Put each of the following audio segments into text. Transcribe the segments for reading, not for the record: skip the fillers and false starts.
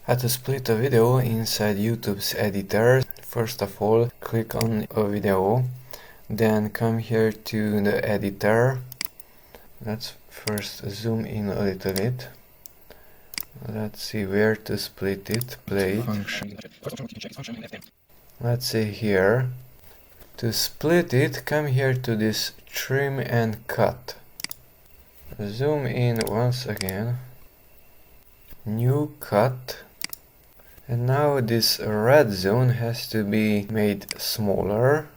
How to split a video inside YouTube's editor. First of all, click on a video, then come here to the editor. Let's first zoom in a little bit. Let's see where to split it. Play it. Let's see here. To split it, come here to this trim and cut. Zoom in once again. New cut. And now this red zone has to be made smaller.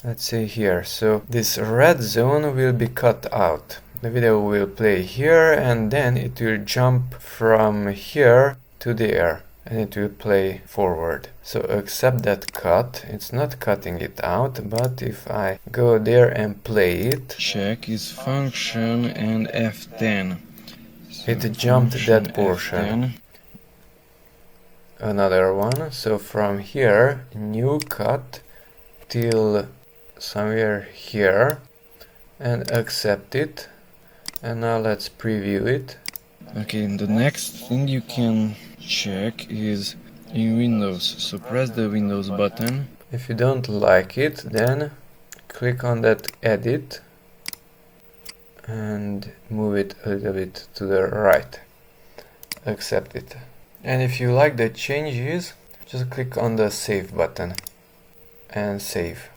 Let's see here. So this red zone will be cut out. The video will play here and then it will jump from here to there and it will play forward. So accept that cut. It's not cutting it out, but if I go there and play it, check is function and F10. So it jumped that portion. F10. Another one. So from here, new cut till somewhere here and accept it. And now let's preview it. Okay, the next thing you can check is in Windows. So press the Windows button. If you don't like it, then click on that edit and move it a little bit to the right. Accept it. And if you like the changes, just click on the save button and save.